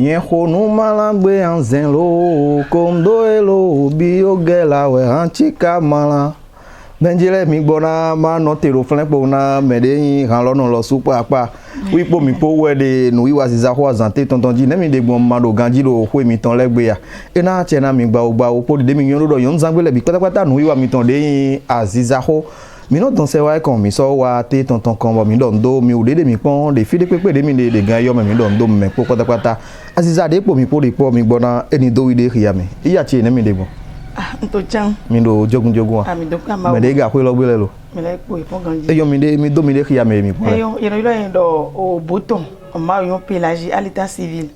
yen khonu malangbe anzenlo kondo elo biogela we anchika mala benjele mi gbona ma no tero flen po na mede ran lo no lo supa apa wi po mi po we de no wi wa ziza ho azante tonton ji nemi de gbon ma do ganji lo ho mi ton legbe ya e na che na mi gba o po de mi yon do yon zangbe le bi pátápátá no wi wa mi ton de aziza ho mi no don se wa kon mi so wa te tonton kan bo mi don do mi o de mi pon de fi de pepe de mi de gan yo mi don do me po pátápátá aziza de po mi gbona eni do wi de ria mi iya che nemi de gbon nto chan mi do jogun ami do ka ma me de ga ko lo gbele lo me le po ipon ganji e yo mi de ria mi po yo do o bouton o ma yon pélagie à l'état civil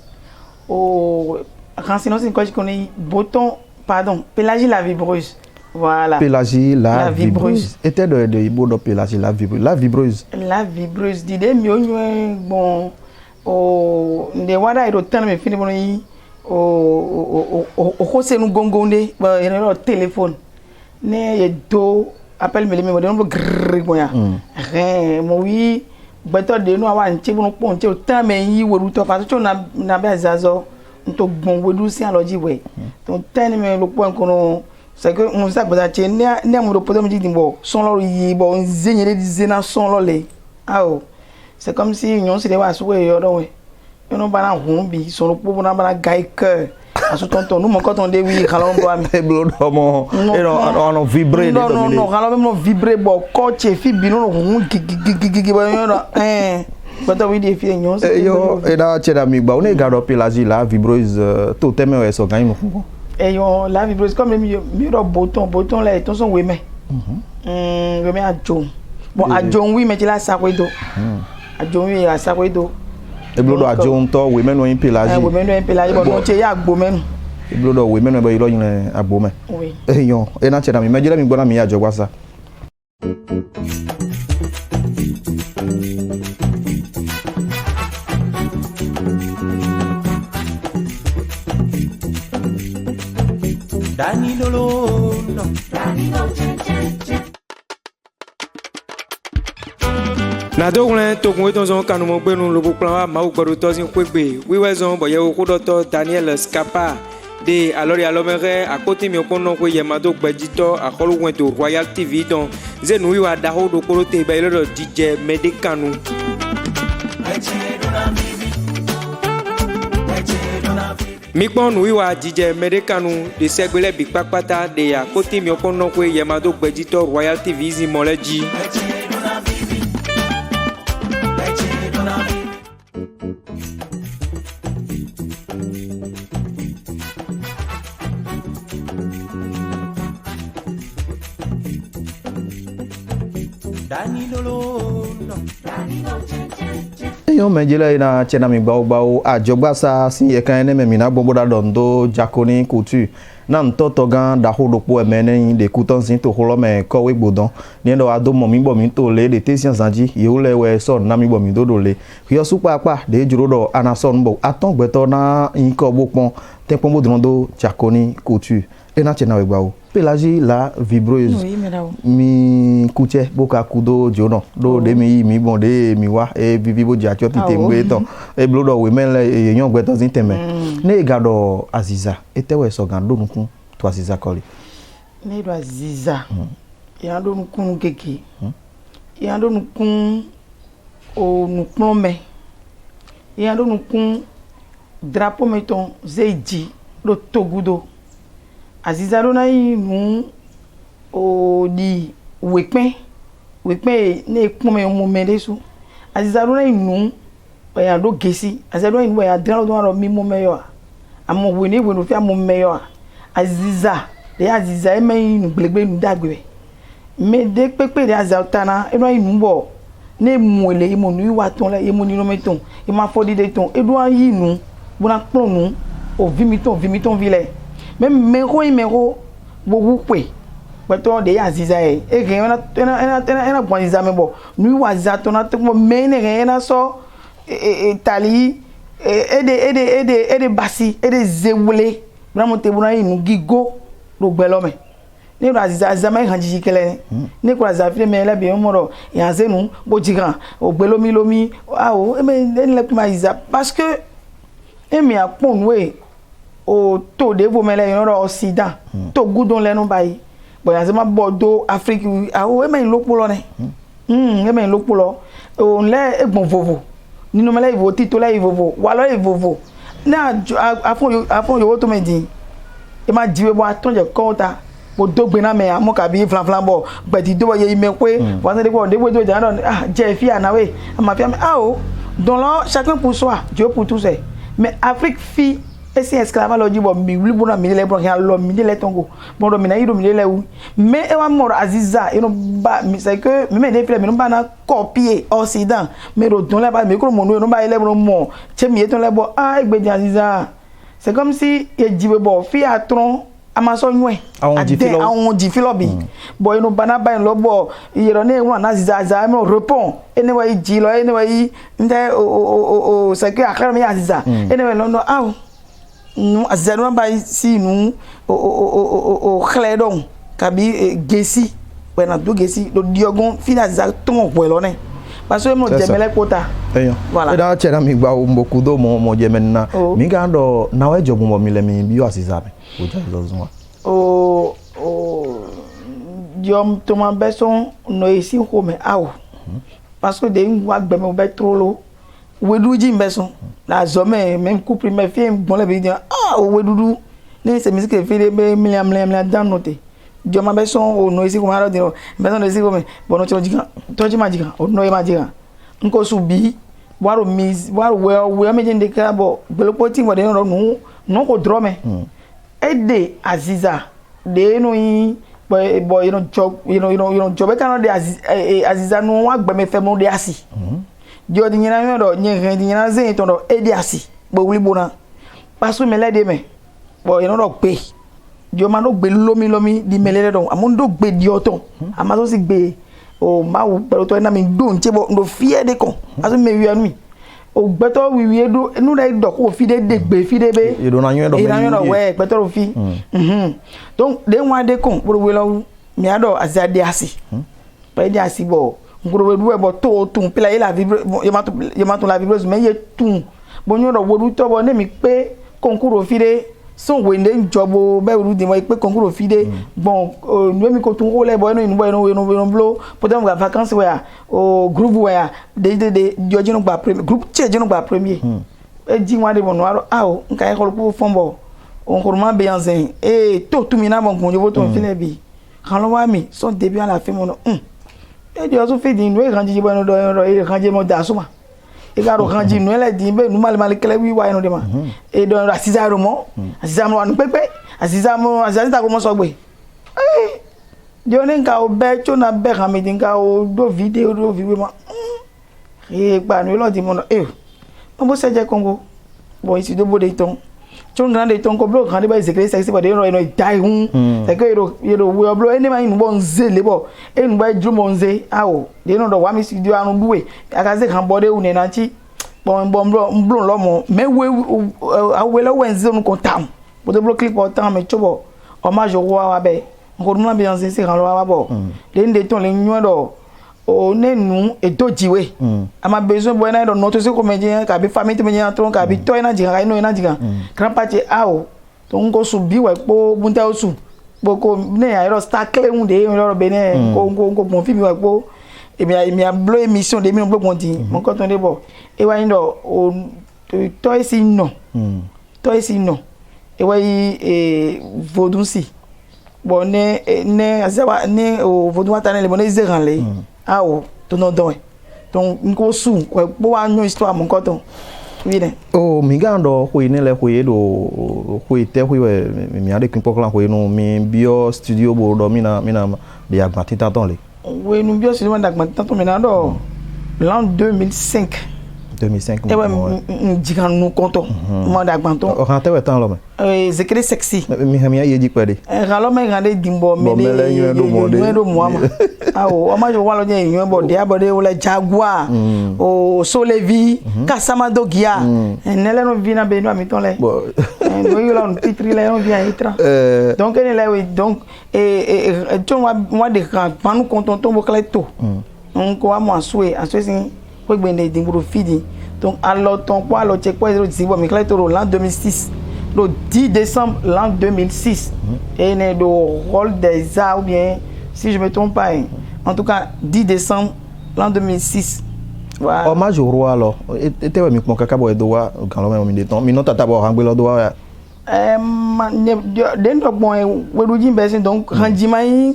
o renseignement c'est quoi je connais bouton pardon pélagie la vibreuse voilà pélagie la vibreuse était de ibo do pélagie la vibreuse d'idée mi o bon o de wada iro tan me fini bon yi o se nu gongonde ba eno téléphone ne ye do appel me le me do grrr bon ya mo wi beto de no awa nche bon pon nche o tan me yi woru to pa to na be azazo nto gbon wodu si aloji we to tan me lo pon kono c'est que on sa gba che ne mo do poto mi di bo son lo yi bo nzenyere di zena son lo le ah c'est comme si union se de wa so we yo do we eu não bana rumbi só no povo na bana gaika aso tonton no monko ton de wi xalo bo am e blo do mo e no vibrer de do no xalo mo vibrer bo coach fi bi no rum gigi bo yo bata wi de fi nyon yo e da che da mi gba o ne ga do pélagie la vibreuse to teme o so gan mo fun e yo la vibreuse comme mi do bouton là ton son we me we me ajon bon ajon oui mais tu la sakwedo ajon oui a sakwedo eblodo ajo nto we menu yin pélagie we menu yin pélagie bo no che ya agbo menu eblodo we menu bo ilo yin agbo me oui eyan e na che na mi mejele mi gbona mi ajo wasa Danilo no Danilo na do wlen to kun ton zon kanu mo gbenu lo plan wa ma o gbodo to sin kwegbe wiwe zon bo ye o kodoto Daniel Scapa de alomere akoti mi okon no ko ye ma do gbejito akolu wen to Royal TV don zenu wiwa da ho do koro te be lo DJ Medekanu mi pon wiwa DJ Medekanu de segbele bi papata de akoti mi okon no ko ye ma do gbejito Royal TV zi moleji yo mejele na chena mi gba o ajogba sa sin ye kan ne me mi na gbogbo da do jakoni kutu na ntoto gan da hodopo emene de kuton sin to holo me ko we gbodon ni ndo ado mo mi bo mi to le de tesian zanji ye o le we so na mi bo mi dodo le yo supa pa de juro do anason bo aton gbeto na yin ko bopon tempon bo do jakoni kutu e na chena we gba o pélagie la vibreuse mi kuche boka kudo jono do de mi bon de mi wa e bibi bo ja cho tite ngwe ton e blodo we men le eyan gbe ton sin teme ne gado aziza etewe so gan do nukun to aziza kole ne do aziza ya do nukun keke ya do nukun o nukun me ya do nukun drapeau meton zeiji do togudo aziza do na yi mu o di wepen ne kun me mo mele su aziza do na yi nu o ya do gesi aziza do yi nu ya dran do ro mi mo meyo amo we ni we no fi amo meyo aziza de aziza e me nu gbelegbe nu dagbe me de pepe de aziza tana e do yi nu bo ne mu ele imo nu wa ton le imo ni no meton e ma fodi de ton e do yi nu bo na pon nu o vimiton vile même mero bogu pe beto de aziza e ge ena bon aziza me bo nu wa aziza to na te mo me ne ena so tali ede basi ede zewule bra mo te bu na inu gigo lo gbelo me ni ro aziza me hanji kele ni ko aziza fi me le bi mo ro ya zenu bo jigan o gbelo mi lomi a o e me le kuma aziza parce que e mi apon we o to de vo mele yon ro Occident to gudon le nu bayi bo yan se ma bodo Afrique awo e men lopo lo ne e men lopo lo o le egbon vovo nínú mele ivo tito le ivovo wa lo ivovo na afon yo to me din e ma jiwe bo atonje konta mo dogbe na me amo ka bi flan bo gbedi do ye me pe wa se de ko de bo do ja ah je fi anawe ama fi o donc là chacun pour soi Dieu pour tous mais Afrique fi esi esclavage bo mi wuli bona mi le bon ya lo mi le tongo bon do mi na yido mi le wu mais e wa moro aziza e no ba mi c'est que me de fi me no ba na copier Occident mais do don le ba me ko mo no ba ile mo che mi e ton le bo ah egbe aziza c'est comme si e jiwe bo fi atron amaso nwe awon di filobi boy no bana ba lo bo iyero na enwa na aziza me repond anyway ji lo anyway nte o c'est que akara me aziza anyway no aw nu aziza no ba si nu o khledon kabi gesi we na do gesi do diogon fi aziza ton po lo ne parce que mo jemele kota voilà e da chera mi gba o mboku do mo jemenna mi ga do na we jogun mo mi le mi bi o aziza me o ja lo zun wa diom to ma beson no esi ko me awo parce que de ngwa gbe me be trolo weduji beson la zome même couple me fi bon le bi di wedudu ni se musique fi de be milliam dan note diom ma beson o no esi ko ma ro di no beson no esi ko me bon no jigan to ji ma jigan o no e ma jigan nko subi waro we me jende ka bo gbelopo ti wo de no ko drome ede aziza de no yin boy you know job kan de aziza no wa gbe me fe mo de asi jo di nyina yo do nyen di nyina zen to do ede asi bo wuli bona pasu mele de me bo you know do pe jo ma no gbe lomi di mele do amundo gbe di oton ama so si gbe o ma wo pero to na mi do nche bo ndo fie de kon aso me wi anu o gbeto wiwi edo nu dai do ko fi de gbe fi de be e do na yin do we gbeto fi donc de wa de kon buru we lo mi ado azade asi pe de asi bo ngoro we du bo to tun pila ye la vibre ye ma tun la vibreuse mais ye tun bo nyo do wodu to bo ne mi pe konkuro fi de son we nde njobo be ru di mo pe konkuro fi de bon nu mi ko tun ko le bo no blo peut-être ga vacances we o groupe we de joji no gba premier groupe che no gba premier e ji wa de bo no aro nka e ko lo fombo on ko ma be yanzen to tu mi na bon ko jo to fine bi kan lo wa mi son début à la fin mo no e di o so fi di nu e kan ji bo no do e kan je mo da so ma e ga ro kan ji nu ele di be nu mal kele wi wa no de ma e do asiza ro mo asiza mo anu pepe asiza ta ko mo so gbe di oni nka o be cho na be kan mi di nka o do video do vi we ma gba nu lo di mo no mo bo se je Congo bo isi do bo de ton chon grande ton ko blo kan de ba secret sexy bo de ro ino dai hun se ko yero we blo eni ma inu bo nze le bo enu ba drum nze awo de no do wa mi studio anu duwe aka se kan bo de une na chi bon blo lo mo me we awe lo we nze nu ko tam bo de blo clip o tam me chobo o ma jo wa be ko dum na bi nze se kan lo wa bo de nde ton le nyu do o nenu edojiwe ama besoin bo na do noto se ko meje ka bi family meje atron ka bi to ina jiga ino ina jiga grandpa che awo to ngo su bi we po bunta osu boko ne aero star clé un de ro be ne ko mo fi mi we po emi a blow emission de mi no blow konti mo ko ton de bo e wa ndo o to esi no e wa vodunsi bo ne azawa ne o vodun atane le mo ne zeran le awo to no don donc nko su ko bo wa nyo histoire mon koton oui ne o mi ga ndo ko ni le ko do ko te ko we mi ade kin poklan ko no mi bio studio bo do mi na de agbanti tanton le oui nous bio studio d'agbanti tanton mi na do l'an 2005 2005 jigan nu konton mo d'agbanton o kan te we tan lo me secret sexy mi ye ji pede lo me gande dimbo me de do mo ma awo o ma jo wa lo je yan bo de abode o le jaguar o solevi kasama dogia nele no vi na be no mi ton le no yo la titri le no vient itra donc ne le donc ton wa de kan panu konton to mo kleto on ko wa mo aswe sin ko gbende dimburu fidi Donc, alors, ton poids, alors, tu sais quoi, l'an 2006, le 10 décembre l'an 2006, et il est le rôle des arts, ou bien, si je ne me trompe pas, en tout cas, 10 décembre l'an 2006. Voilà. Hommage au roi, alors. Et tu es mon caca, boy, doigt, quand l'on met temps, mais non, tu as d'abord un peu doigt. Donc, Randimai,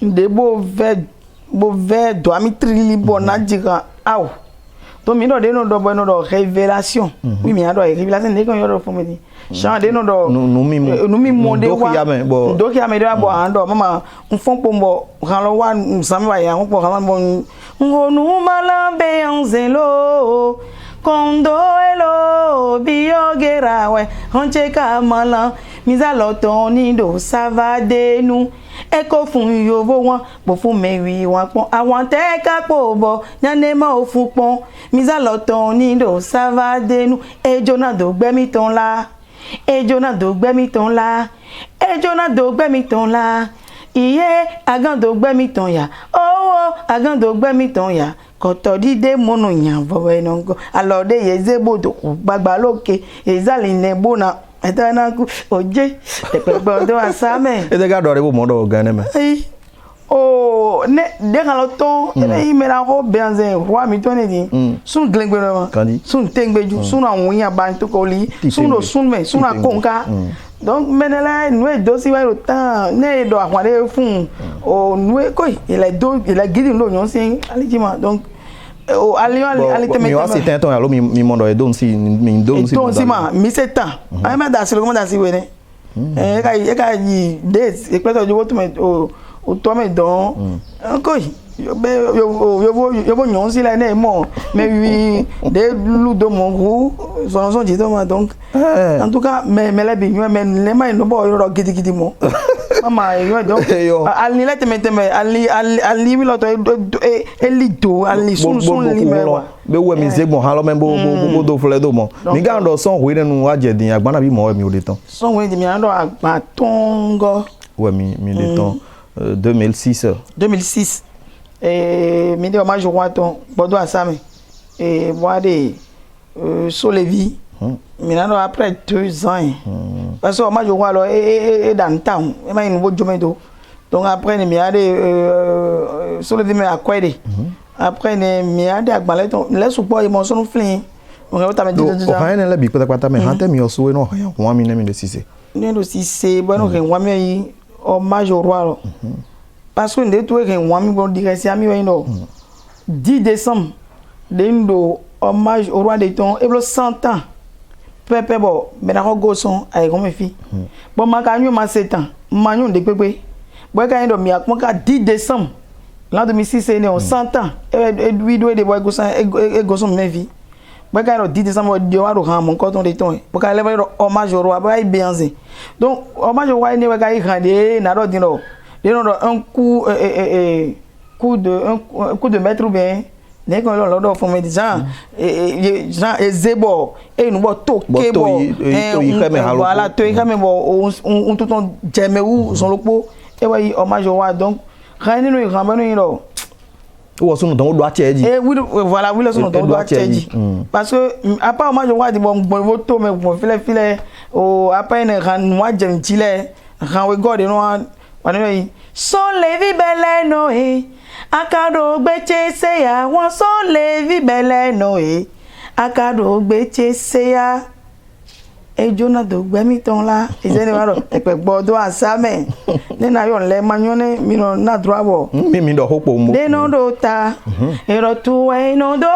des beaux verres, domitri, bonadira, ah. Donc, il y a des révélations. Oui, mais il y a des révélations. Dès qu'on y a des révélations, chant des noms de nous mimons des rois. Donc, il y a des rois. Maman, on fait pour moi, rendre nous sommes voyants, on peut rendre bon. On nous malambe en zélo. Kondo elo biogera ouais on cheka malan misa lotoni do savade nu eko fun yovo wan bo fun mewi wan pon awon te ka po bo nyane ma o fun pon misa lotoni do savade nu ejona do gbemi ton la ejona do gbemi ton la ejona do gbemi ton la iye agando gbemi ton ya oh agando gbemi ton ya koto dide mono yan vowe nongo alors de yezebo do gbagba loke ezaline bona etana ku oje epegbo do asame e de ga do re bo modo gan me oh ne de kan lo ton e me la ro benzen roi mi to ne di sun glengbe no sun tengbeju sun awon yan ba to ko li sun do sun me sun akonka donc menela nous dosi wa le temps ne do akwade fun o nous ko il a guidi lo nyon sin alijima donc o alion ali temete mi wa c'est un temps alo mi mondo e don si ma mi c'est temps ay ma da si le da si we ne e ka yi days e pe to jo to me o to me don ko yo nyon si la ne mo mais oui de lu do mon gou son dit donc en tout cas mais la bi mais les mains no bo ro gidi mo mama yo donc ali la temete me ali mi lo to e lido ali sun li me wa be we mi ze bon halo me bo do fle do mo mi ga ndo son we nu wa je din agbana bi mo mi o le tan son we mi ando agba tongo we mi le tan 2006 et mi de hommage au roi ton bodo asame et moi de Solevi mi na après 2 ans parce que hommage au roi alors et dans town et ma nouveau jomedo donc après mi a de Solevi me akwede après mi a de agbalé ton les support ils m'ont son flin on ta me o ha ne la bi pata me hante mi oso we no ha wa mi ne mi de sise ne do sise bueno que wa mi hommage au roi parce que nous devons faire un direct à 10 décembre de hommage au roi des temps et 100 ans pépé bon mais d'accord gosson avec comme fille bon ma kanyo ma 7 ans manyo de pépé bon quand il mi a 10 décembre l'an 2006 c'est 100 ans et lui doit de boy gosson et gosson ma vie bon quand 10 décembre de wa ro mon coton de temps bon quand il hommage au roi ba bienze donc hommage au roi ne wa ga grande na do dino un coup de maître ou bien n'est qu'on l'ordre font médecin et gens et zebo et nous bon toquer bon voilà toi quand même on tout on j'aime où son lopo et ouais hommage au roi donc rien nous ramène nous ou son don doit tcheji et oui voilà oui le son don doit tcheji parce que à part hommage au roi dit bon voto mais bon filet au après ne ran moi j'aime chile ran we god no Wanoyi son levi bele no e akado gbeche se ya won son levi bele no e akado gbeche se ya ejona do gbemi ton la izeni waro epe gbodo asame ni na yo le manyone mi no na droabo mi do hopo mo de no do ta ero tu e no do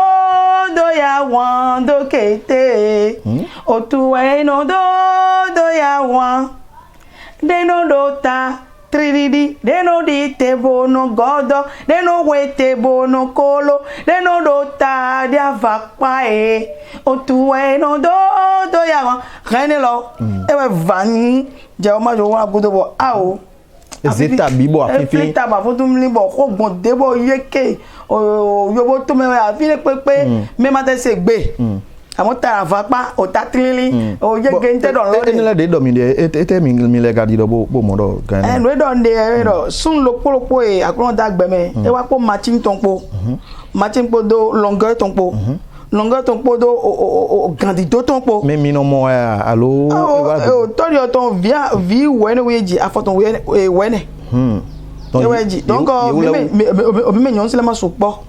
ya won do kete o tu e no do ya won de no do ta trididi de no di tebo no godo de no we tebo no kolo de no do ta dia vakpa e o tu e no do ya wa rene lo e we vani je o ma jo wa gudo bo ao zeta bibo afifi zeta ba fotum li bo ko gbon debo yeke o yobo to me afi le pepe me ma te se gbe àmọ́ tara vapa o ta trilili o je gente don lo ni la de do mi de ete mi le gadi do bo mo do gan en we don de do sun lo polopo e akron da gbeme e wa po matching ton po do longueur ton po longueur ton po do grandito ton po mais mi no mo allo todi ton via vi wene weji afoton wene donc me nyon sila ma sopo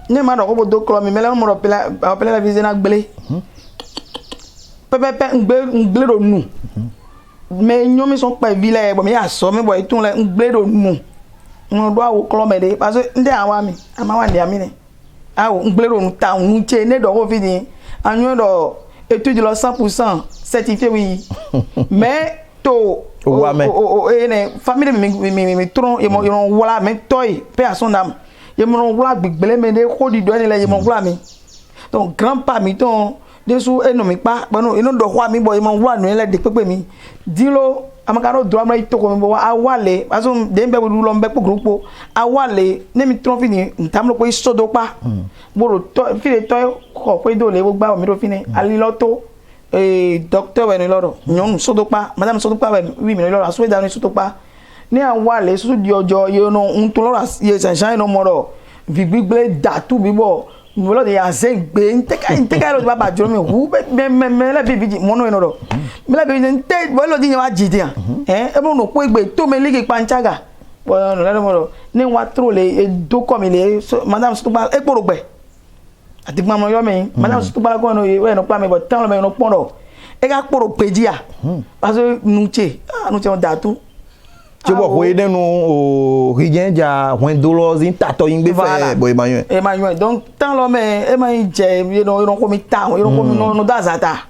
ne ma do ko do klo mi mele mo do pela la visée na gbele pepe ngbele do nu mais nyomi son pa vile bo mi aso mi boy tun le ngbele do nu on do awo klo me de parce que nde awa mi ama wa nde ami ne awo ngbele do nu ta nu che ne do ko fini anyo do étude lo 100% certifié oui mais to ene famille mi tron e mo yon wala me toy pe a son dame ye mo wala gbegbele me de ko di do ni le ye mo wala mi donc grand pa mi ton desu eno mi pa bono eno do wa mi bo ye mo wala no le de pepe mi dilo amakaro do amra to ko mi bo awale aso de nbe bu lo nbe po grupo awale ne mi tron fini ntam lo po isodo pa boro to file to ko pe do le bo gba mi do fini ali loto docteur wenu loro nyon sodopa madame sodopa wenu oui mi loro aso da ni sodopa ni awale so di ojo ye no unto loro ye san no moro vigbigle datu bibo mi lo de ya se gbe nteka lo baba jo mi hu me la bibi mo no eno me la bibi nte bo lo di wa jide an e mo no po egbe to me lege panchaga bo no le moro ni wa tro le do ko mi le madame sodopa e porogbe ati gba mo yo mi madame sodopa ko no we no pa mi bo tan lo me no pon do e ga poro pedia parce que nuche on datu tí bo ho ede nu rien ja when dollars in tato yin gbe fe boy Emmanuel donc tan lo me e ma je you know ko mi ta you know ko mi no dazata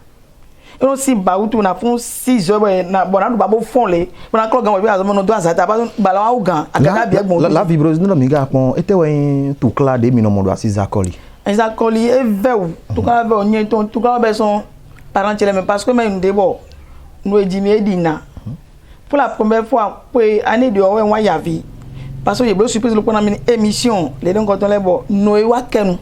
you know si ba utu na fun 6 heures na bona do babo fon le bona clock gan we bi azo no dazata ba la wa gan akaka bi egbon la vibrosi no mi ga pon ete we tu kla de mi no mo do asiza koli e veu tu ka ve onye ton tu ka be son parents mais parce que même d'abord nous edimi edina pour la première fois pour année de owe wa yavi parce que je be surprise le pona mi émission les donc quand on les bo no e wa kenu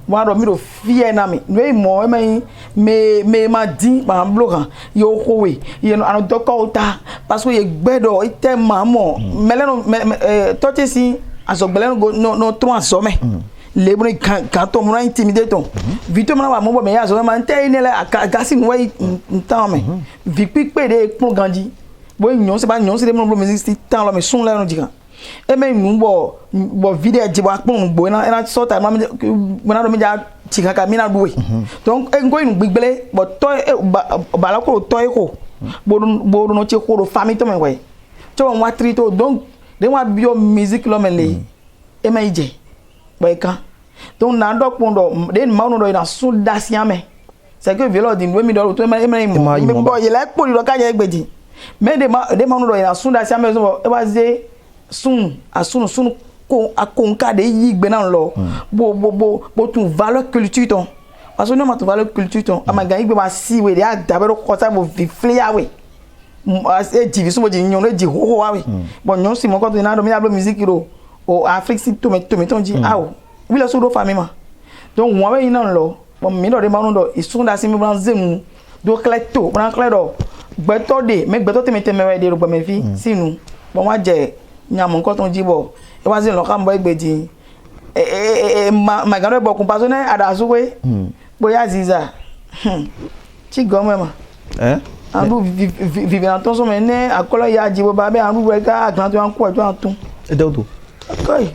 mo ro mi ro fie na mi no e mo e me ma din ba bloquant yo ko we ye no an dokota parce que ye gbedo ite mamo mele no tote si asogbele no 3 sommet les bons quand on m'a intimidé ton vite on m'a mon mais ya zo ma nte ni la gasi no way ntan me vi pipe de pour grandi bo nyon se ba nyon se de mon musique si tan lo me son la no diga e me nu bo video di ba pon bo na so ta ma na do me ja tika ka mi na do we donc e ngoy nu gbigbele bo to ba la ko to e ko bo no che ko do famille to me we to wa trito donc de wa bio musique lo me le e me je boyka donc na do pondo de ma no do na so dasiame c'est que velo di mi do to me bo ye la po ri do ka je gbedi mais de ma no do na so dasiame so e ba ze sun ko akonka de yi gbe na lo bo tu valeur culture ton parce que no ma tu valeur culture ton amaga yi gbe ba si we de adabe ro ko ta bo fi flea we e jivi so bo ji nyon le ji ho wa we bon nyon si mo ko to na do mi ablo musique ro o Afrique si to me ton di awo wi le so do famille ma donc won we ina lo bon mi do de ma no do isun da si mi bran zemu do kleto bran kledo gbeto de me gbeto te me we de ro gbe me fi sinu bon wa je nyam nko ton di bo e wa zin lo ka mbo egbedi ma garo bo kun paso na adasu we boya ziza chi gomo ma andu vive na ton so me ne akolo ya ji bo ba be andu we ka aglan to an ko ajo atun e de odo okay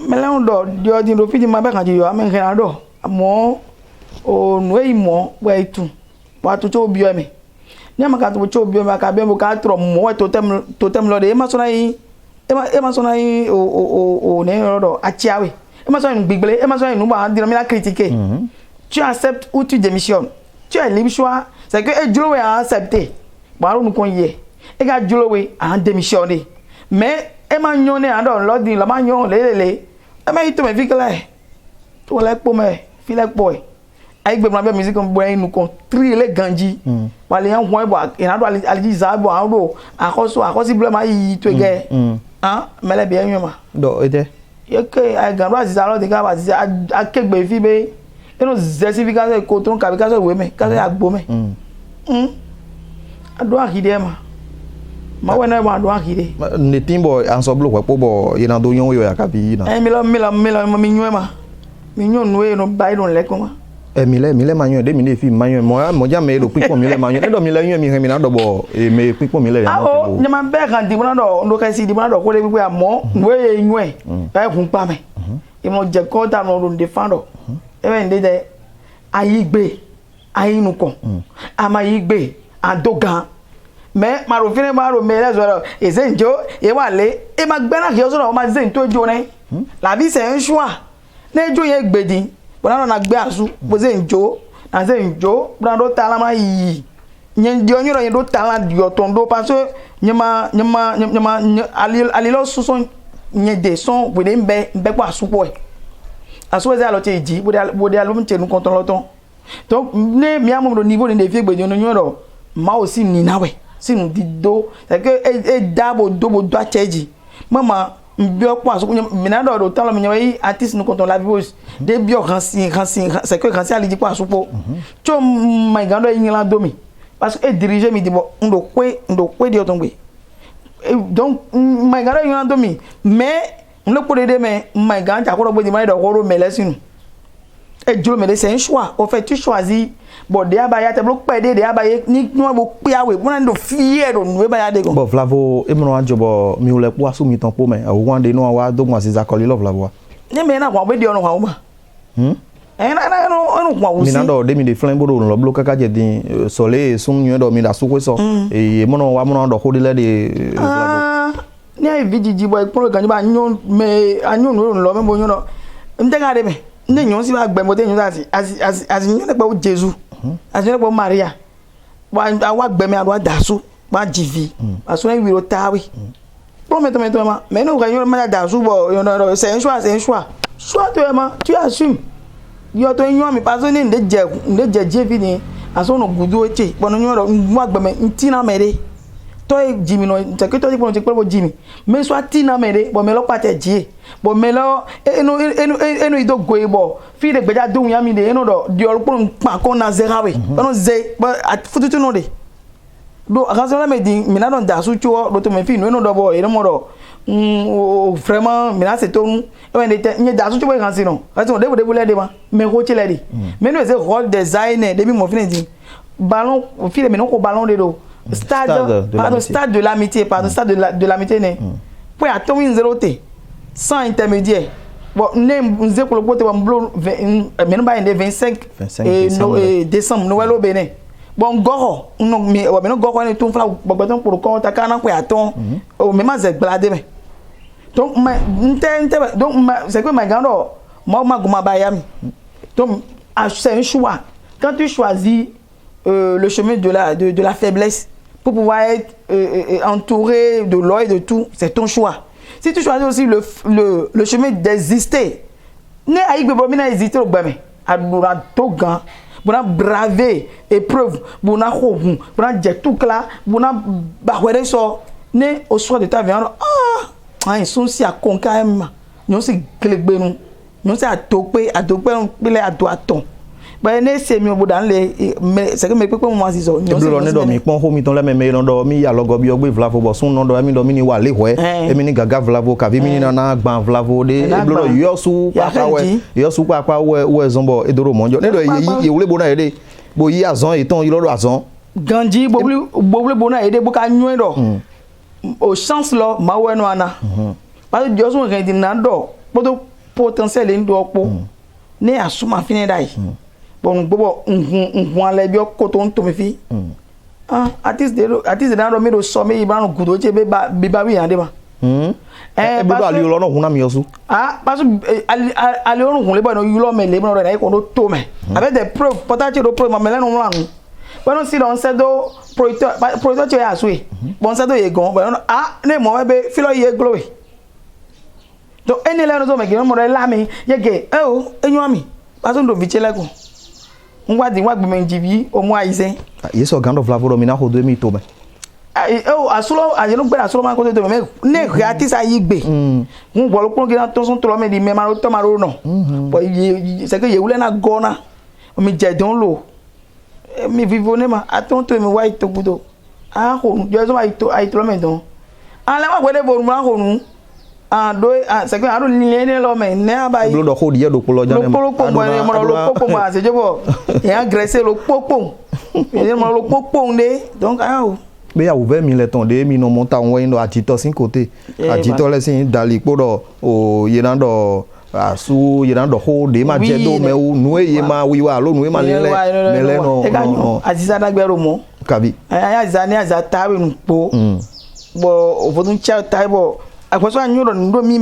melen do dio din ro fi di ma be kan ji yo amen kan do mo o no e mo we tu wa tu cho bi o me ni amaka to cho bi o ma ka be mo ka tro mo to tem lo de e ma so na yi o ne do achiawe e ma so ni gbigbele e ma so ni nu ba di mi la critiquer tu acceptes ou tu démissionnes tu as libre choix c'est que e julo we accepter ba ru nu kon ye e ga julo we a démissionner mais e ma nyon ne ando lo di la ma nyon le e ma ito me vikle to le po me fi le po e ai gbe ma be musique bo enu kon tri le ganji wale yan won e bo ina do ali za bo ando akosi blema yi to ge mele bi enyo ma do ede ye ke ai gan ba za lo de ga ba za akegbe fi be eno certificat ko tron ka bi ka so we me ka so agbo me ado akide ma wena ma do akide ne timbo an so blo po bo ye na do yon yo ya ka bi na mi lo mi nywe ma mignon noé no bail dans les comment mile manyo de mi fi manyo mo ja me do pipo mile manyo e do mile yen mi mi na do bo e me pipo mile ya no ni ma be kan di bona do ndo ka si di bona do ko le bi amo noé enwe ba kun pa me e mo je ko ta no do defend e be nde ayigbe ayinu kon amayigbe adogan mais maro fine maro me les voilà et c'est njo et wale et ma gbena ki o so ma ze nto jo ne la vie c'est un choix ne jo yen gbedi bona na gbe asu bo ze njo na ze njo bona do tala ma yi nyen di onyo yen do tala di otondo parce que nyama ali lo so nyen de son bo de mbe kwa asu po e asu ze alo te ji bo de alo mche nu konton loton donc ne mi amu do niveau de vie gbedi onyo ro ma aussi ni nawe sinu dido c'est que e dabo dobo do acheji mama mbio kwa so mina do tan lo mi yi artiste nu konton la vie de bio ransin c'est que ransin ali di kwa so po cho my gando yin la domi parce que e diriger mi di bo ndo kwe di otongbe donc my gando yin la domi mais le ko de mais my gando ta ko do gbe di mai do ko ro mele sinu e juro mele c'est un choix au fait tu choisis bon de abaya te bloc pede de abaye ni no bo piawe bona ndo fier do no ba ya de go bon Flavo e mo ajobo mi o le po asu mi tan po me o wan de no wa do mo asiza koli love Flavo ni me na kwa be de ono kwa uma na no kwa usi mi na do de mi de flen bodo lo bloc kaka je din sole sun nyu do mi da su ko so e mo no wa mo no do ko de le de Flavo ni ai vijiji boy pro kan ba nyon me anyon no lo me bo nyon no ntega de me ne nyon si ba gbe mo de nyon as nyon le gbe Jesu as nyon le gbe Maria wa gbe me ado dasu ba jivi aso en wiro tawi prometo ma mais no kan nyon ma dasu bo yon c'est un choix toi ma tu assumes yo to nyon mi paso ni nde je ni aso no gudu eche bo no nyon wa gbe me ntina mere to jimi no te ke to di pon te pe bo jimi me so atina mere bo me lo pa te ji bo me lo eno ido goibo fi de gbeja dun ya mi de eno do di orpo pa ko na zerawe no ze ba fututu no de do akazola me di mi na don da su chuo do to me fi no eno do bo eno mo do vraiment mi na se to nu e we de nye da su chuo kan si no ati no de le de ma me ko che le de me no ze role designer de mi mo fi di ballon fi de me no ko ballon de do stade de l'amitié pardon stade de l'amitié ne pour attendre une zéroté sans intermédiaire bon ne nze ko lopote ba mblo men ba inde 25 et décembre Noël au Bénin bon goro no mi wa men goro ne tun fla gbogbo pour ko ta kana ko attend o me ma ze glade me donc donc c'est que ma gando ma goma ba yami donc c'est un choix quand tu choisis le chemin de la faiblesse pour pouvoir être entouré de l'œil de tout, c'est ton choix. Si tu choisis aussi le chemin d'exister, ne aïe bebo mina hésiter au bame, adura togan, buna braver épreuve, buna khobun, buna jetou kla, buna bahwere so, ne au soir de ta vie, ils sont si à concaïma, ils sont clébénou, ils sont à topé, on à doaton. Ba ne se mi obodan le c'est que me pepe mo asizo ni o ne do mi pon ho mi ton le me no do mi ya logo bi ogbe Flavo bo sun no do mi do mi ni wa le we e mi ni gaga Flavo ka vi mi ni na gban Flavo de e bloro yo su papa we zombo e doro monjo ne do ye wule bona ede bo yi azon e ton yi lo azon ganji bobule bona ede bo ka nyu do o chance lo ma we no ana pa jo so kan di na do potentiel ndo opo ne asuma fine dai bon bobo ale bi okoto nto me fi artiste de na do mi do so me iba no gudo che be ba wi ande ba bodo ali lo no huna mi osu parce ali lo hun le bo no yulo me le bo no na ko do to me avec des preuves potentiel do preuve ma me le no lan bon si don se do producteur che asui bon se do ye gon bon ne mo be filo ye glowe donc ene le no so me ke mo re la mi ye ke enyu ami parce ndo vichele ko ngwa di ngwa gbe menjibi o mu aize yeso gando Flavo mi na ho 2000 to me asulo ajenu gbe asulo ma ko to me ne creatis ayi gbe ngwo lo pon gina to son to me di me maro to maro no bo c'est que ye wule na gona mi je don lo mi vivo ne ma aton to mi wa ito gudo ho jo so ma ito me don ala ma gbe de bo ma ho nu c'est que ado lilene lo me ne abai lo do ko die do polo jane lo polo mo lo popo ma se jobo e agressé lo popo e mo lo popo nde donc ayo be ya ouvert mi le ton de mi no monta on ndo atito sin côté atito le sin dali podo o yena do asu yena do ho de ma je do me u nu e ma wi wa lo nu e ma le me le no aziza dagbero mo kabi aya zani azata we nu po bo o fodun cha taibo akwaso anyuro ndo mi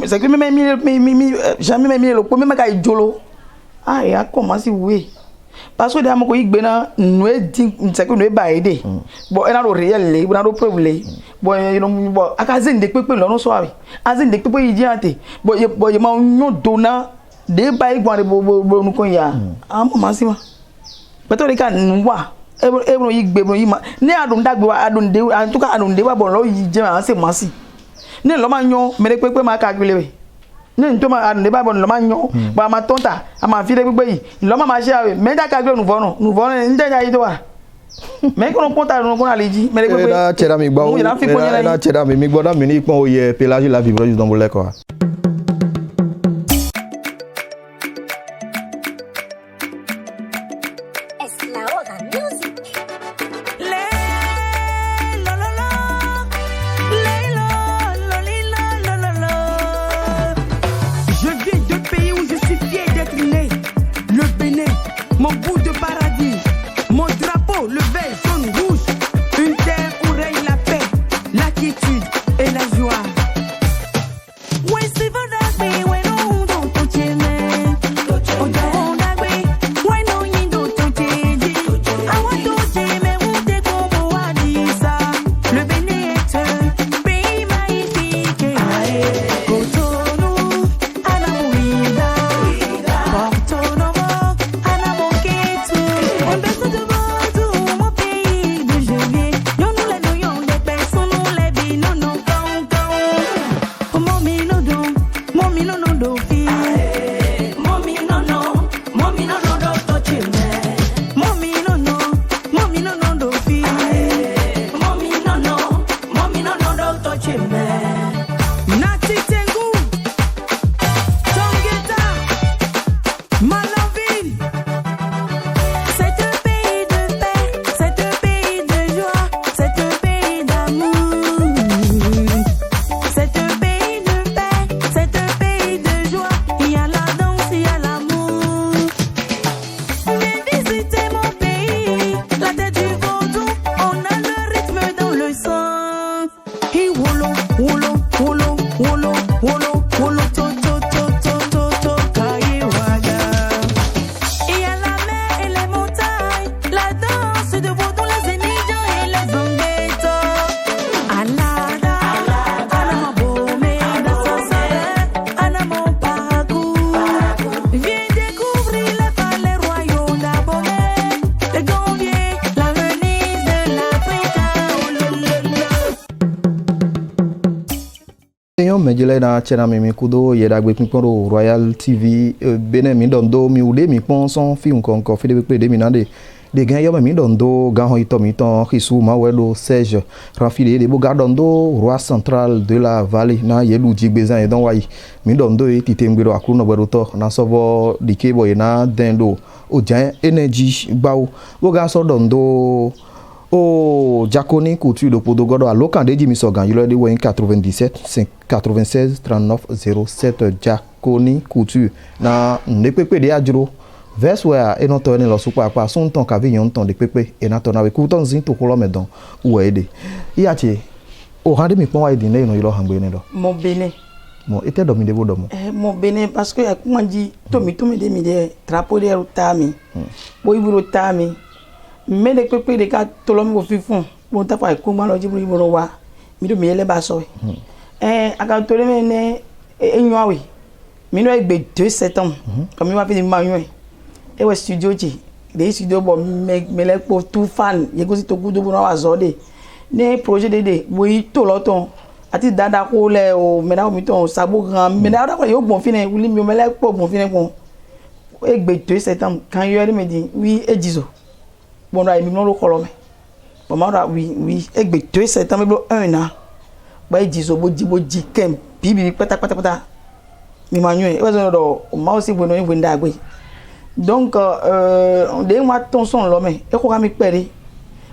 c'est que mi jamais mi le po mi ka ijolo ya commence oui parce que dama ko igbe na no e di c'est que no e ba ide bo ena ro réel le na ro preuve le bo bo akaze nde pepe lo no so awe aze nde pepe yi ante bo ye ma nyo dona de ba igwan bo nu kon ya amo masima beto le ka nwa ebro igbe bro yi ma ni adun dagbe wa adun de en tout cas adun de wa bon lo yi je ma se masi ni lo ma nyo mere pepe ma ka gbele we ni nto ma adun de ba bon lo ma nyo ba ma tonta ama fi de gbegbe yi lo ma se awe me da ka gbele nu vono nde ja yi to wa me ko no ponta no ko na leji mere pepe da chera mi gba o da chera mi gbo da mi ni pon oye pelage la vivre juste dans le quoi. Mejele na chena mi kudo yeda gbe pinporo Royal TV bene mi dondo mi ude mi pon son fi nkan ko fi de pe de mi na de gan yo mi dondo gan ho ito mi ton Khisu ma wedo Serge Rafile de bo ga dondo roi central de la vallée na yelu jigbezan e don wayi mi dondo e tite ngbero akuru no wedo to na sovo dike boy na dendo o jan energy gbawo bo ga so dondo o Diaconie Couture de Podogodo à l'Okande Jimmy Sogan, il a dit 97 96 39 07 Diaconie Couture na nepepe de adjuro vers where et non tourner le soupa pas son temps qu'avait yon temps de pepe et na tona avec couton zin to kolo medon ou aider il a tie o rande mi pon wa idine no ilo hangbe ne do mon bene mon était domi de bodomo mon bene parce que comment dit tomi de mi de drapeau de rotami boy rotami mais les peuples de cas tolom go fifon bon ta fa ko ma lo jibru iboro wa mi do mi ele ba so aka tole me ne enyo mi no egbe 2 septembre comme mi wa fi ma yon e we studio ji de studio bo me le po tout fan ye go si to gudo bo na wa zo de ne projet de boy to loton ati dada ko le o me da mi ton sabo gran me da ko yo bon fine wuli mi o me le po bon fine kon egbe 2 septembre kan yo me di oui ejizo bon là il me le colomé bon moi oui egbe 2 septembre 1 an ba ejizo bo ji kem bibi pata mi manyo e wazo do ma o si bo no yin wenda gbe donc de wa ton son lo me e ko ka mi pere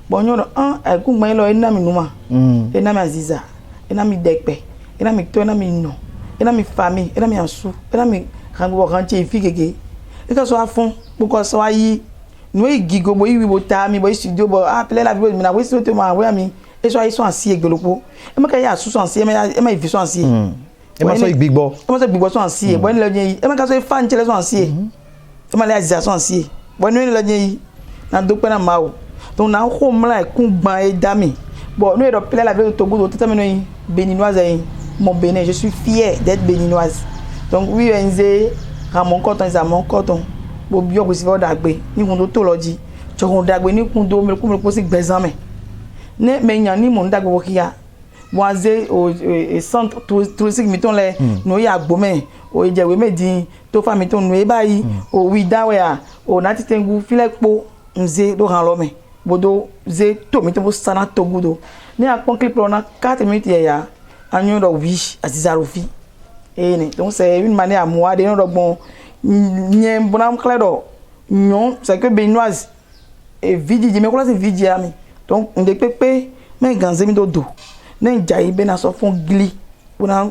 bo nyo do e ku gban lo ina mi numa ina mi aziza ina mi dekpe ina mi to ina mi no ina mi famille ina mi asu ina mi kan bo kan che fi gege e ka so afun bu ko so ayi no igigo bo iwi bo ta mi bo studio bo appelé la vidéo mi na we so to ma we mi e so ayi so ansi egbelopo e ma ka ya su so ansi e ma ifi so ansi e ma so igbigbo so ansi bo ni lo yin e ma ka so fa nchele so ansi e ma le aziza so ansi bo ni lo yin na do pe na ma o to na ho mla e kun gban e dami bo no e do appelé la vidéo to go to tami no yin béninoise yin mon Bénin je suis fière d'être béninoise donc oui enze Ramon Coton za mon coton bo bio ko si fo dagbe ni kun to loji cho kun dagbe ni kun do me ko si gbezan me ne me yan ni mo ndagbe wo kiya boaze o centre touristique mi ton le no ya gbo me o jewe medin to fa mi ton no e bayi o wi dawe a o na ti tengu filepo nze do ran lo me bodo ze to mi ton sana to gudo ni apon clip lo na 4 minutes ya anyo do wi azizarofi ni donc c'est une manière à moi de no bon nyen bonam clado nyon c'est que béninoise et vidi me ko la c'est vidi ami donc on de pepe mais ganze mi do ne jai be na so fon gli bona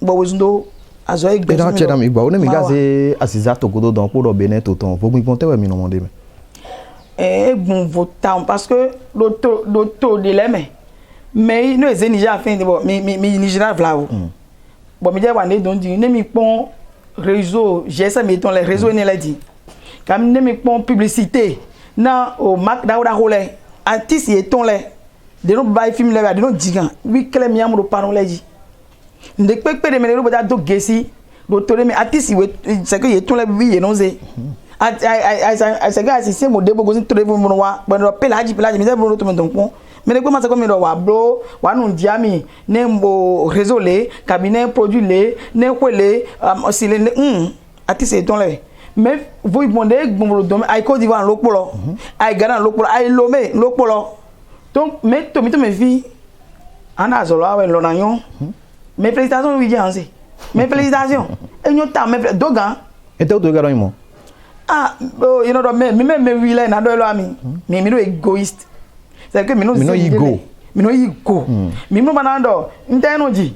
bo wezundo azo egbe na cheda mi gba o ne mi gaze asiza to godo don po do Benin to ton bo gbon te we mi no monde me egbon votant parce que l'auto de l'eme mais no eze Niger fin de bo mi Niger vla o bo mi je wa ne don di ne mi pon réseau GSM mettons les réseaux ne la dit comme ne mi pon publicité na o mark da role artiste eton le de no buy film le de no digan wi kele mi amuro parole ji nde pepe de me lo boda do gesi do tore me artiste we c'est que eton le wi yenonze I say guys c'est mo de bogo sin tore mo wa bo no pelaji mi de bo to me don pon me de ko ma se ko mi do wa bro wa nu diami ne mo réseau le cabinet produit le ne kwele aussi le artiste eton le mais vous bondé gbomolo do ay Côte d'Ivoire lokpolo ay Ghana lokpolo ay Lomé lokpolo donc mais to mi to me fi ana zolo awe lo na yon mes félicitations oui janse mes félicitations et nyon ta mes dogan et to do garon mo you know me oui là na do lo ami mi no égoïste c'est que mi no ego mi no banando nteno ji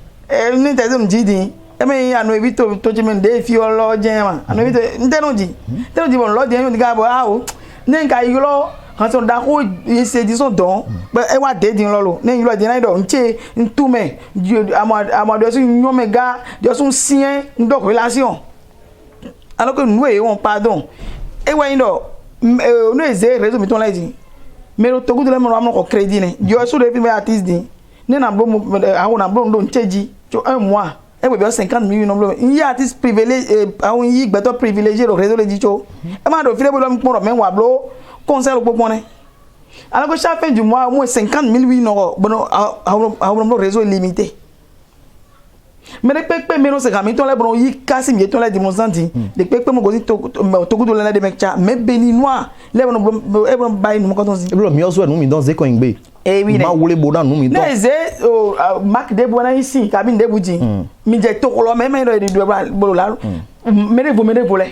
ni tezum ji din eme anu evito to jimen de fi olo jema anu evito nteno ji bon lo de yon diga bo o ne nka yilo kan so da ko se di so don e wa de din lo ne yilo de na do nche ntume amado so nyome ga de so sien ndo relation alors que nous on pardon e wa ndo no eze réseau mi ton la di mais le togu de le mo am crédit ne yo so de film artiste din ne na blo awo na blo ndo ncheji to 1 mois e be 50 millions no yi artiste privilégié awon yi gbeto privilégié le réseau le di cho e ma do file bo lo mi pon me wa blo concert popo ne alors que chaque fin du mois au moins 50 000 no bono awon réseau limité mais de pepe me no se gami ton le bon yi kasi mi ton le di monsanti de pepe mo gozi to do le de mekcha mais béninois le bon e bon bay no ko ton si e blo mi ozo nu mi don ze ko ngbe oui ma wole bo na nu mi don neze mark de bona ici cabine de buji mi je to lo me do de bo la me de vo le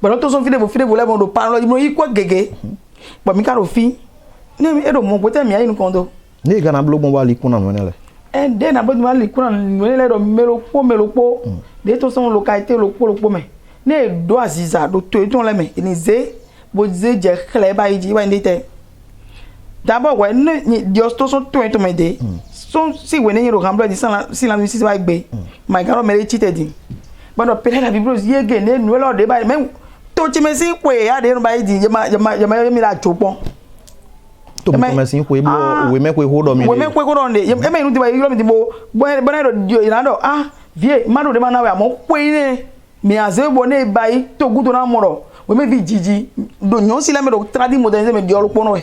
bon to son fide vo le bon do parlo mo yi ko gege bon mi ka ro fi ne mi e do mo pote mi ayi nu kondo ni ga na blo bon wa li kuna no le de na blo ma li kuna no le do melo po de to son localité lo po me ne do aziza do to ton le me ni ze bo ze je khle ba yi wa ndite d'abord ouais ni dios to son to me de so si we ni ro gamblo di si la si wa gbe my god me cheated din but no pele la biblos yege ne nu lo de ba me to chi me si pe ya de no ba di je ma mi la chopon to me si pe bo we me pe ho do mi we me pe ho do de e me nu di ba yi lo mi di bo bona do ina do vie ma do de ma na we amo pe ne mi azebo ne ba yi to gudo na moro we me vi jiji do nyon si la me do tradi moderniser me di olopo no we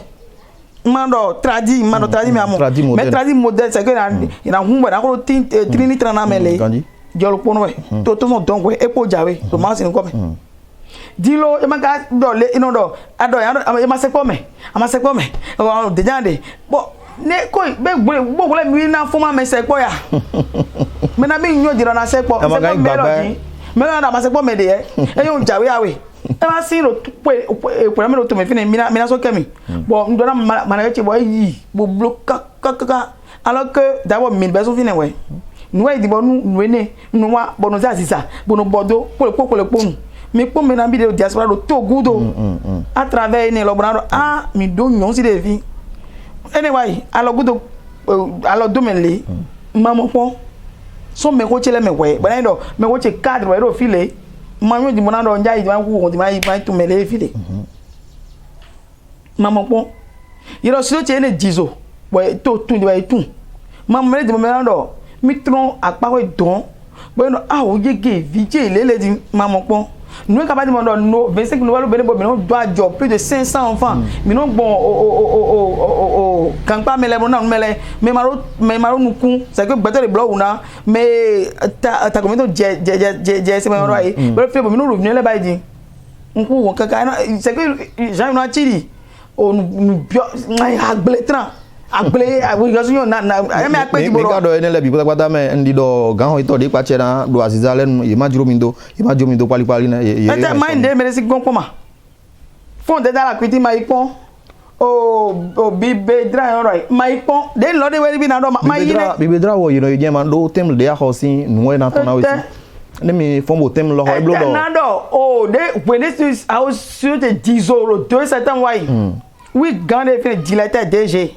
mando tradi mi amo mais tradi modèle c'est que na humba na ko trini trana mele jolo pono we to son don we epo jawe to ma sin ko me dilo e maga do le ino do ado ya ama se ko me o de jande bo ne ko be gbole mi na foma me se po ya me na bi nyo jira na se po me na ma se po me de e yo jawe awe e ma sin ro pe me ro to me fini mi na so kemi bo ndo na ma na che bo yi bo blo ka alors que d'abord mi be so fini we nu e di bo nu ene nu wa bo no za sisa bo no bodo ko le ponu mi po me na bi de diaspora do to gudo à travers ne lo brando mi do nyon si de vie anyway alors gudo alors do men le mamo po so me ko chele me we but ndo me ko che cadre we ro file mamo di monando nja yi wan ku di mai to me le file mamo po yiro si lo che ne jizo we to tun di we tun mamo le di monando mi tron apa we don bueno o yege vije lele di mamo po nous capable de demander no 25 nous bene bo nous doit job plus de 500 enfants mais non bon quand pas mais les non mais maro nous kun c'est que better le bloc na mais ta combien de c'est mais right mais fait nous revenir là bas dit on ko kaka c'est que Jean no tiri on nous agbeletran agble agulation na me akpe diboro mi kado ene le bi pata me ndido gan ho ito de pa chena do azizalen imajuro mindo pali na ye mind de meresi gonkoma fond de la kwiti ma ipon o bibe dra right ma ipon de lo de we bi na do ma yine bibe dra wo you know you man do tem de house no na to na we ne mi fombo tem lo ho eblo do na do de when this house sur de 10 euros 2 certain way oui gande fait dilata DG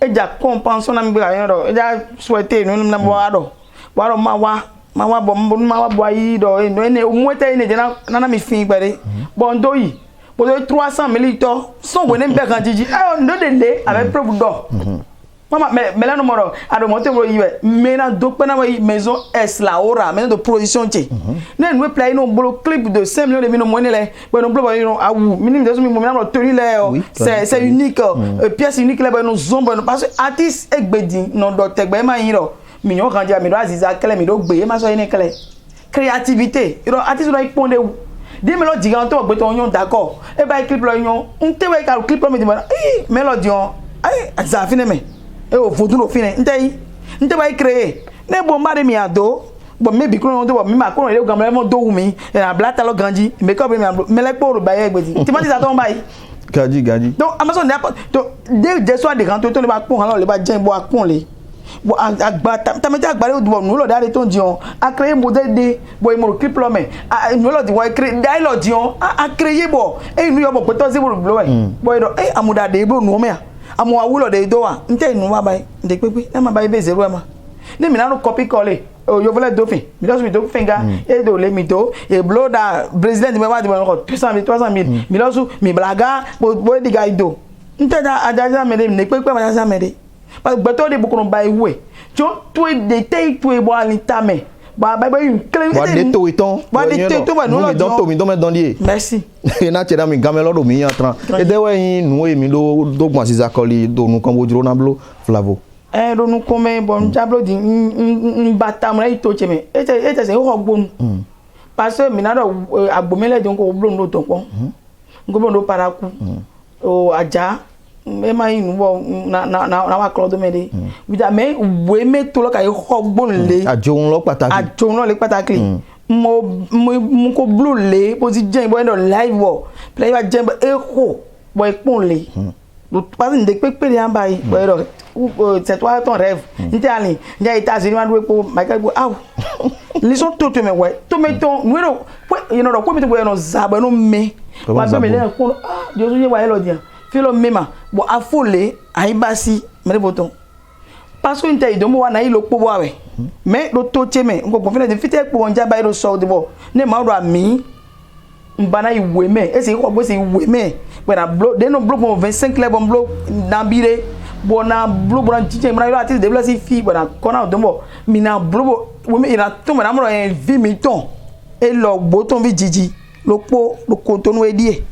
e ja compension na mi bra yan do e ja souhaiter no na bo ado waro ma wa bo yi do no ene o mwete ene na mi fin pere bon do yi bo 300 milito son woni be kan jiji e ndo de le avec preuve do mama me la no moro ado mo te bro yi me na do pe na maison es la ora maison de production ti na nous play no bolo clip de 5 millions de mino money le bo no bolo no awu minimum de so mi mo na tenir le c'est unique pièce unique le bo no zombo parce que artiste egbedi no do tegbe ma yin ro mi yon kan ja mi do aziza kele mi do gbe ma so yin kele créativité ro artiste no iponde di melody gan to gbe to yon d'accord e ba clip lo yon nte we ka clip lo mi di ma melody yon za fine me e o fodu no fine nte ba créer ne bo mare mi ado bo me bi kro no bo mi ma ko le gamle mo do mi e na blata lo ganji me ko be me le po ro ba ye gbedi ti ma ti za to ba yi gaji donc amaso ne to de so de kan to le ba pon han le ba jen bo akon le bo agba tamete agbare o do no lo dare to dion a créer modèle de bo mo clip lo me no lo di wo créer dialogue dion a créer bo e nu yo bo to se bo blow bo do amuda de bo no me amu awulo de do wa nte nu wa bai de pepe e ma bai be zero ma ne mi na no copy call yo vole dauphin mi do mi do finga e do le mi do e blow da president me wa di mo 300,000 mi lo su mi blaga bo di guy do nte da ajaja me de ne pepe ma ajaja me de parce que beto de beaucoup no bai we jo to de te to e bo alita me ba une clé ba de to iton ba de to ba no lo do mi do me don die merci e na chera mi gamelo do mi atran e de we yin nu e mi do gbon si zakoli do nu kan bojuro na blo flavo do nu come bon jablo di batam re to cheme e se ho gbonu parce que mi na do agbomele don ko blo no to pon ngo do paraku o aja me ma inu bo na wa klodo me de vida me we me to lo ka ho gbonu le ajoun lo pataki mo ko blue le bo ti jen bo ndo live wo play wa jen bo echo bo ipon le do pas de pepe yan bai bo ro c'est toi ton rêve ntali nja États-Unis ma do po Michael bo aw li so to me we to me ton we ro you know ko mi to bo no zaba no me wa so me le ko Dieu ye wa elo dia filo mema bo afole aibasi mere boton parce que nte idomo wa na ilo po wa we mais do to cheme ngo ko fele de fite po nja ba iro so de bo ne ma ro ami mbana iwe me e se ko bo se iwe me we na blow de no blow 25 club on blow na bire bo na blow bo na tije mra iro ati de blasi fi bo na kona odombo mi na blow we me ina to me na mo en vi mi ton e lo gbo ton vi jiji lo po lo ko to no e die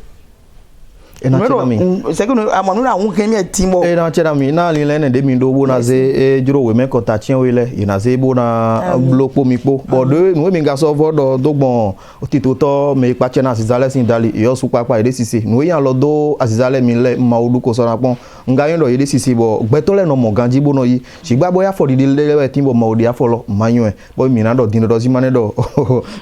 E na chena mi. C'est que nous amanu na un kemi timo. E na chena mi na lin le de mi do bo na ze e juro we me ko ta chen we le. E na ze bo na blopo mi po. Bo de nu mi ga so vo do gbon otito to me pa chena asizale sin dali. E yo su papa e de sisi. Nu yan lo do asizale mi le ma odu ko so na pon. Nga yin do e de sisi bo gbe to le no mo ganji bo no yi. Sigba boya for di le timbo ma odi afolo manyo e. Bo mi na do din do si mane do.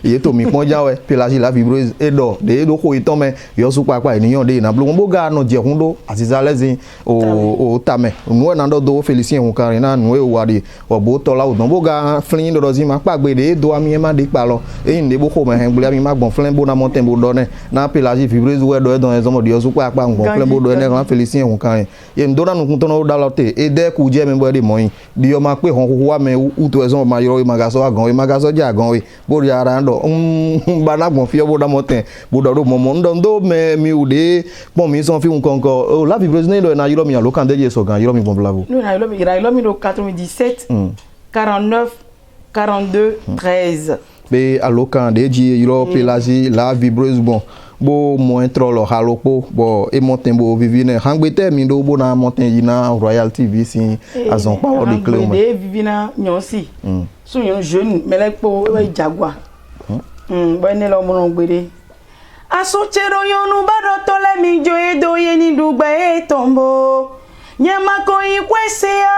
Ye to mi pon ja we Pelagie la vibreuse e do de do ko iton me yo su papa eniyan de na blo bo ga no je hundo asizale zin o tame nu na do Felicien hun kan na nu e wadi o bo to la o don bo ga flin do zi ma pa gbe de do ami ma de pa lo e nde bo ko me hen gbe ami ma gbon flin bo na monten bo do ne na Pelagie vibreuse we do e don e zomo de yo su papa gbon flin bo do ne ran Felicien hun kan ye ndo na nu kun to no da lo te e de ku je me bo de moyin di yo ma pe hon ko wa me u to e zomo ma yoro ma ga so agan we ma ga so ja agan we bo ri ara ndo ba na gbon fi o bo da monten bo do mo ndo me mi u de bon mi son fi un conco la vibreuse ne do na yoro mi lo kan de je so gan yoro mi bon blavo nous na yoro mi do 97 49 42 13 be alokan de ji yoro Pelagie la vibreuse bon bo moins trop lo halopo bo e monten bo vivine hangbete mi do bo na monten yina Royal TV si azon pa o de clé o de vivina nyosi so yon jeune melekpo e jagua bo ne lo mo no gbede asochero yonu bado tole mi joye doye ni dugba e tombo nyama ko ikwesia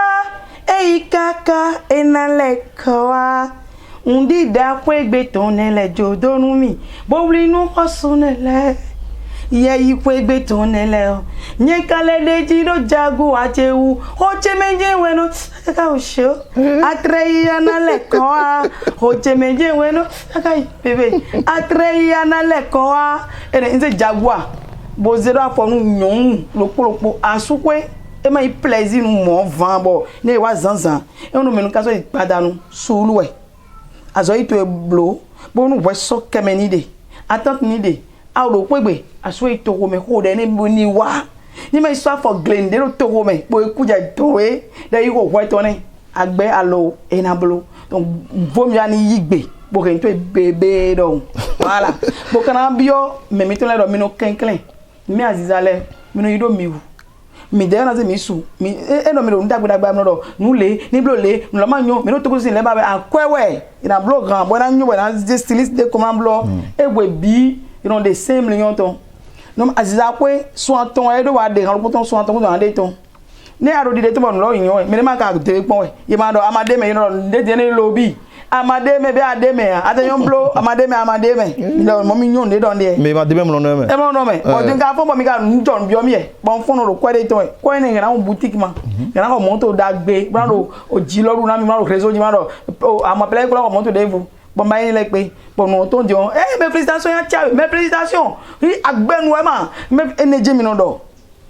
e ikaka enalekwa undi da kwegbe tonele jodonu mi bowli nu osunele ye ikwegbe tonele nye kale de jiro jagu achewu oche meje weno aka osho atreyi analekwa oche meje weno aka bebe atreyi analekwa ene nze jagua bo zero afonu nyon lopolopo asukwe e ma plaisir nu mo van bo ne wa zanzan e onu menu kaso ipadanu suluwe azo ito eblo bo nu we so kemeni de atant ni de awro pegbe aso ito ko me ko de ni bo ni wa ni me so for glende ro to ko me bo kuja towe de yi ko weto ni agbe alo enablo donc vomi ani yigbe bo ke nto bebe don voilà bo kana bio me mi to le do mi no kenklen mi azizale mi no yido miwu mi de na ze mi su mi e no mi do ndagba mi do nu le ni blo le no ma nyo mi no to ko sin le ba akwewe ina blo grand bo na nyo bo na stylist de comment blo egbe bi you know the same lion ton no aziza kwe so ton e do wa de ran po so ton ko de ton ni aro di de to bo lo yan mi ma ka de pon we ye ma do amade me you know de ni lo bi amade me be ade me atenyon blo amade me lo mo mi nyon de don de me ma de me no no me e mo no me o din ka fo mo mi ka njon bi o mi e bon fo no ro kwa de ton e ko ni na boutique ma na ko mo to da gbe bra do o ji loru na mi ma ro reso ji ma do o amapele ko mo to de vu bon ba yin le pe bon no to dion mes félicitations ya tia mes félicitations agbenu e ma me eneje mi no do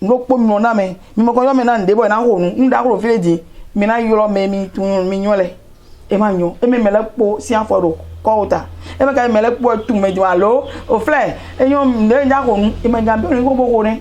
no po mi no na me mi mo ko yo me na nde boy na ko nu nda ko fi di mi na yoro me mi tun mi nyole e ma nyo e me mele po si aforo ko uta e me ka mele po tu me di alo o fle e yo nde nda ko nu e me nda bi ko boko ne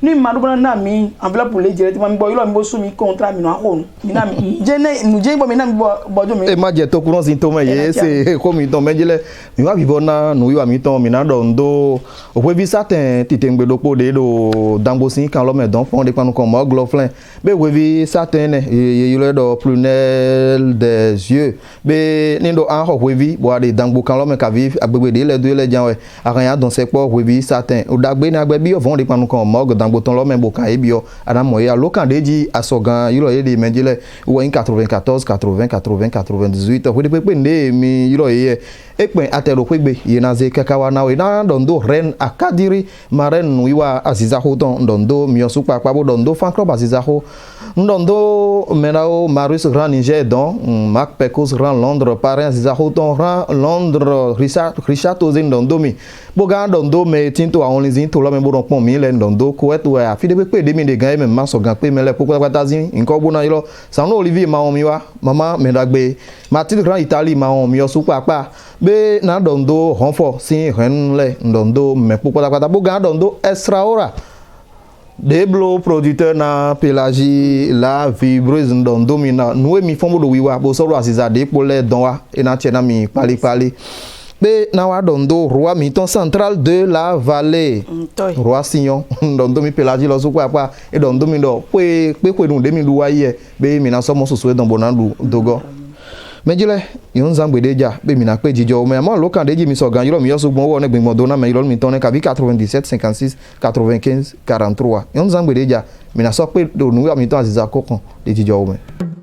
ni ma do na mi enveloppe le jere ti ma mi bo yoro mi bo su mi contrat mi no ko nu mi na mi je ne nu je bo mi na mi bo jo mi e ma je to kuron sin to me ye se ko mi ton mejele mi wa bi bo na nu yo mi ton mi na do ndo o pe bi certain titengbe lopo de do dambosin kan lo me don fon de panu ko mo gloflin be we bi certain ne ye le do prunelle des yeux be ni do an ho we bi bo de dambo kan lo me ka vi agbegbe de le do le jan we akan ya don se po we bi certain o dagbe ni agbe bi o fon de panu ko mo damboton lo me bo kan e bi o ada mo ya lo kan de ji asogan yiro ye de mejele wo in 94 80 80 98 we de pe nde mi yiro ye ekpen atero pegbe ye na ze kakawa na we na dondo ren akadiri maren wiwa aziza hoton dondo miosu papa bo dondo fan club aziza ho dondo menao Marius Grand Niger don Marc Pecos Grand Londres parent aziza hoton Grand Londres Richard Ozin dondo mi boga dondo me tinto a onlizin to lo me bo don pon mi le dondo ko eto a fi de pe de mi de gan me ma so gan pe me le popo patazin nko bo na yilo sanu Olivier ma on mi wa mama me dagbe Martin Grand Italie ma on miosu papa be na dondo honfo sin renle dondo me popo pata boga dondo extraora deblo producteur na Pelagie la vibreuse dondo mi na nous mi fombo do wiwa bo soro asiza de pole don wa e na chena mi pali be na wa dondo roi miton central de la vallée Toi. roi Signon dondo mi pelaji lo so pa e dondo mi do pe nu de mi lu wa ye be mi na so mo so don bonandu dogo mejile yon zangbe deja be mi na pe jijo me mo lo kan deji mi so gan yiro mi yo so gbon wo ne gbon do na me yiro mi ton ne kabi 97 56 95 43 yon zangbe deja mi na so pe do nu ya mi ton aziza kokon de jijo me